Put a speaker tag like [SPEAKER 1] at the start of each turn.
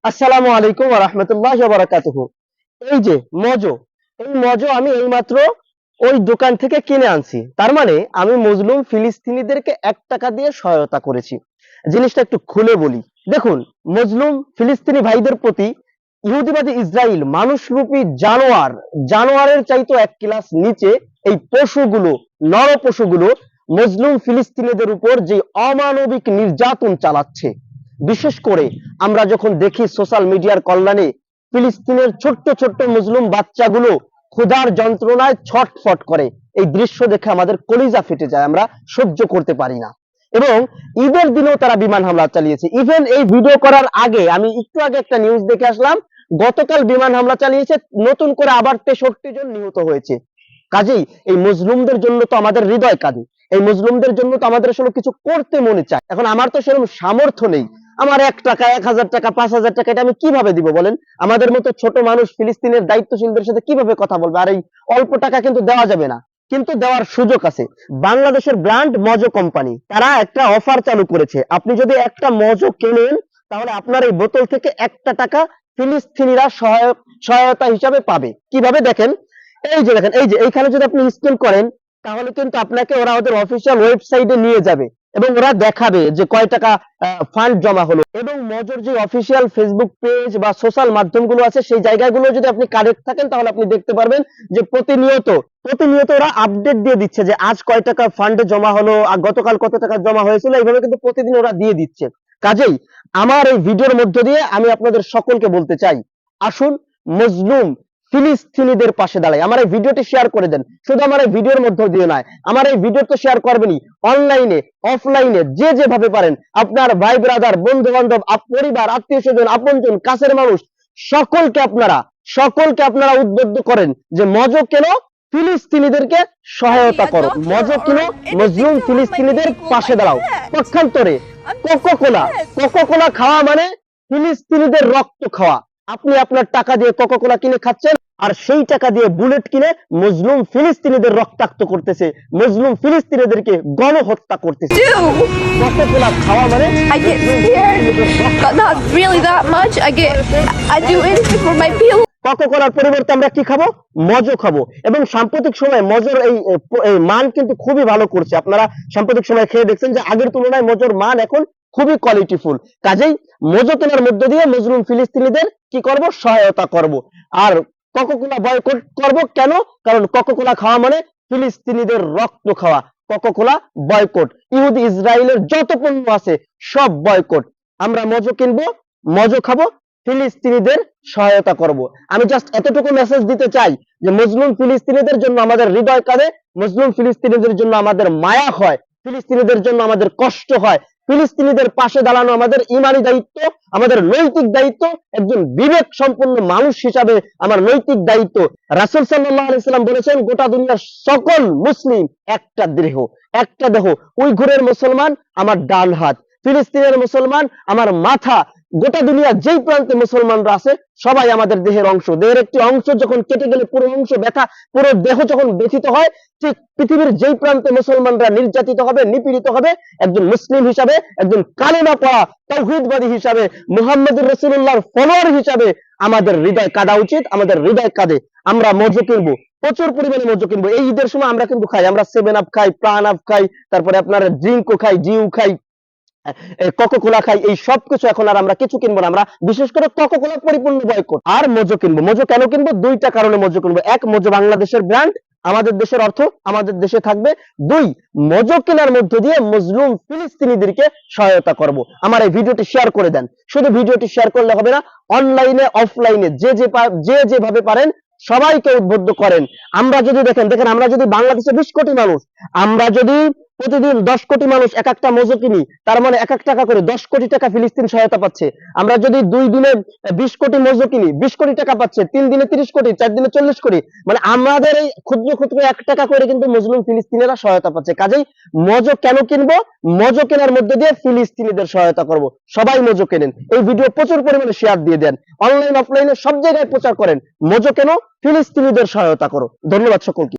[SPEAKER 1] আসসালামু আলাইকুম ওয়া রাহমাতুল্লাহি ওয়া বারাকাতুহু। এই যে মজো, এই মজো আমি এইমাত্র ওই দোকান থেকে কিনে আনছি। তার মানে আমি মজলুম ফিলিস্তিনিদেরকে ১ টাকা দিয়ে সহায়তা করেছি। জিনিসটা একটু খুলে বলি। দেখুন, মজলুম ফিলিস্তিনি ভাইদের প্রতি ইহুদিবাদী ইসরাইল মানুষরূপী জানোয়ার, জানোয়ারের চাইতেও ১ ক্লাস নিচে এই পশুগুলো, নর পশুগুলো মজলুম ফিলিস্তিনিদের উপর যে অমানবিক নির্যাতন চালাচ্ছে। বিশেষ করে আমরা যখন দেখি সোশ্যাল মিডিয়ার কল্যাণে ফিলিস্তিনের ছোট্ট ছোট্ট মুসলিম বাচ্চাগুলো ক্ষুধার যন্ত্রণায় ছটফট করে, এই দৃশ্য দেখে আমাদের কলিজা ফেটে যায়, আমরা সহ্য করতে পারি না। এবং ঈদের দিনেও তারা বিমান হামলা চালিয়েছে। ইভেন এই ভিডিও করার আগে আমি একটু আগে একটা নিউজ দেখে আসলাম, গতকাল বিমান হামলা চালিয়েছে, নতুন করে আবার ৬৩ জন নিহত হয়েছে। কাজেই এই মুসলিমদের জন্য তো আমাদের হৃদয় কাঁদে, এই মুসলিমদের জন্য তো আমাদের আসলে কিছু করতে মনে চায়। এখন আমার তো সেরকম সামর্থ্য নেই, আমার ১ টাকা, ১,০০০ টাকা, ৫,০০০ টাকা এটা আমি কিভাবে দিব বলেন? আমাদের মতো ছোট মানুষ ফিলিস্তিনের দায়িত্বশীলদের সাথে কিভাবে কথা বলবে? আর এই অল্প টাকা কিন্তু দেওয়া যাবে না, কিন্তু দেওয়ার সুযোগ আছে। বাংলাদেশের ব্র্যান্ড মজো কোম্পানি তারা একটা অফার চালু করেছে। আপনি যদি একটা মজো কেনেন তাহলে আপনার এই বোতল থেকে ১ টাকা ফিলিস্তিনিরা সহায়তা হিসাবে পাবে। কিভাবে দেখেন, এই যে দেখেন, এই যে এইখানে যদি আপনি স্ক্যান করেন তাহলে কিন্তু আপনাকে ওরা ওদের অফিসিয়াল ওয়েবসাইটে নিয়ে যাবে এবং ওরা দেখাবে যে কয় টাকা ফান্ড জমা হলো। এবং মজোর যে অফিসিয়াল ফেসবুক পেজ বা সোশ্যাল মাধ্যমগুলো আছে সেই জায়গাগুলো যদি আপনি কানেক্ট থাকেন তাহলে আপনি দেখতে পারবেন যে প্রতিনিয়ত প্রতিনিয়ত ওরা আপডেট দিয়ে দিচ্ছে যে আজ কয় টাকা ফান্ডে জমা হলো, আর গতকাল কত টাকা জমা হয়েছিল, এইভাবে কিন্তু প্রতিদিন ওরা দিয়ে দিচ্ছে। কাজেই আমার এই ভিডিওর মধ্য দিয়ে আমি আপনাদের সকলকে বলতে চাই, আসুন মজলুম ফিলিস্তিনিদের পাশে দাঁড়াই। আমার এই ভিডিওটি শেয়ার করে দেন, শুধু আমার এই ভিডিওর মধ্য দিয়ে নয়, আমার এই ভিডিও তো শেয়ার করবেনই, অনলাইনে অফলাইনে যে যেভাবে পারেন আপনার ভাই ব্রাদার, বন্ধু বান্ধব, পরিবার, আত্মীয় স্বজন, আপনজন, কাছের মানুষ সকলকে আপনারা উদ্বুদ্ধ করেন যে মজো কেন, ফিলিস্তিনিদেরকে সহায়তা করো, মজো কেন, মজলুম ফিলিস্তিনিদের পাশে দাঁড়াও। পক্ষান্তরে কোকা-কোলা খাওয়া মানে ফিলিস্তিনিদের রক্ত খাওয়া। আপনি আপনার টাকা দিয়ে কোকা-কোলা কিনে খাচ্ছেন, আর সেই টাকা দিয়ে বুলেট কিনে মজলুম ফিলিস্তিনিদের রক্তাক্ত করতেছে, মজলুম ফিলিস্তিনিদেরকে গণহত্যা করতেছে। কোকা-কোলা খাওয়া মানে
[SPEAKER 2] I get scared, but not really that much. I do anything for my people.
[SPEAKER 1] কোকা-কোলার পরিবর্তে আমরা কি খাবো? মজো খাবো। এবং সাম্প্রতিক সময়ে মজোর এই মান কিন্তু খুবই ভালো করছে। আপনারা সাম্প্রতিক সময়ে খেয়ে দেখছেন যে আগের তুলনায় মজোর মান এখন খুবই কোয়ালিটিফুল। কাজেই মজো কেনার মধ্য দিয়ে মজলুম ফিলিস্তিনিদের কি করব? সহায়তা করব। আর কোকা-কোলা বয়কট করব কেন? কারণ কোকা-কোলা খাওয়া মানে ফিলিস্তিনিদের রক্ত খাওয়া। Coca-Cola boycott. ইহুদি ইসরায়েলের যত পণ্য আছে সব বয়কট। আমরা মজো কিনবো, মজো খাবো, ফিলিস্তিনিদের সহায়তা করব। আমি জাস্ট এতটুকু মেসেজ দিতে চাই যে মজলুম ফিলিস্তিনিদের জন্য আমাদের হৃদয় কাঁদে, মজলুম ফিলিস্তিনিদের জন্য আমাদের মায়া হয়, ফিলিস্তিনিদের জন্য আমাদের কষ্ট হয়। ফিলিস্তিনিদের পাশে দাঁড়ানো আমাদের ইমানি দায়িত্ব, আমাদের নৈতিক দায়িত্ব। একজন বিবেক সম্পন্ন মানুষ হিসাবে আমার নৈতিক দায়িত্ব। রাসূল সাল্লাল্লাহু আলাইহি সাল্লাম বলেছেন, গোটা দুনিয়ার সকল মুসলিম একটা দেহ, একটা দেহ। উইঘুরের মুসলমান আমার ডান হাত, ফিলিস্তিনের মুসলমান আমার মাথা। গোটা দুনিয়ার যেই প্রান্তে মুসলমানরা আছে সবাই আমাদের দেহের অংশ। দেহের একটি অংশ যখন কেটে গেলে পুরো অংশ ব্যথা, পুরো দেহ যখন ব্যথিত হয়, ঠিক পৃথিবীর যেই প্রান্তে মুসলমানরা নির্যাতিত হবে, নিপীড়িত হবে, একজন মুসলিম হিসাবে, একজন কালেমা পড়া তাওহীদবাদী হিসাবে, মুহাম্মদুর রাসূলুল্লাহর ফলোয়ার হিসাবে আমাদের হৃদয় কাঁদা উচিত, আমাদের হৃদয় কাঁদে। আমরা মজো কিনবো, প্রচুর পরিমাণে মজো কিনবো। এই ঈদের সময় আমরা কিন্তু খাই, আমরা 7 আপ খাই, প্রাণ আপ খাই, তারপরে আপনার ড্রিঙ্কও খাই, জিউ খাই, কোকা-কোলা খাই। এই সবকিছু এখন আর আমরা কিছু কিনবো না। আমরা বিশেষ করে কোকা-কোলা পরিপূর্ণ বয়কট। আর মজো কিনবো। মজো কেন কিনবো? ২টা কারণে মজো কিনবো। ১, মজো বাংলাদেশের ব্র্যান্ড, আমাদের দেশের অর্থ আমাদের দেশে থাকবে। ২, মজো কেনার মধ্য দিয়ে মজলুম ফিলিস্তিনিদেরকে সহায়তা করব। আমার এই ভিডিওটি শেয়ার করে দেন। শুধু ভিডিওটি শেয়ার করলে হবে না, অনলাইনে অফলাইনে যে যেভাবে পারেন সবাইকে উদ্বুদ্ধ করেন। আমরা যদি দেখেন আমরা যদি বাংলাদেশে ২০ কোটি মানুষ, আমরা যদি প্রতিদিন ১০ কোটি মানুষ এক একটা মজো কিনি, তার মানে ১ টাকা করে ১০ কোটি টাকা ফিলিস্তিন সহায়তা পাচ্ছে। আমরা যদি ২ দিনে ২০ কোটি মজো কিনি, ২০ কোটি টাকা পাচ্ছে। ৩ দিনে ৩০ কোটি, ৪ দিনে ৪০ কোটি। মানে আমাদের এই ক্ষুদ্র ক্ষুদ্র ১ টাকা করে কিন্তু মুসলিম ফিলিস্তিনিরা সহায়তা পাচ্ছে। কাজেই মজো কেন কিনবো? মজো কেনার মধ্যে দিয়ে ফিলিস্তিনিদের সহায়তা করব। সবাই মজো কেনেন। এই ভিডিও প্রচুর পরিমাণে শেয়ার দিয়ে দেন, অনলাইন অফলাইনে সব জায়গায় প্রচার করেন। মজো কেন, ফিলিস্তিনিদের সহায়তা করো। ধন্যবাদ সকলকে।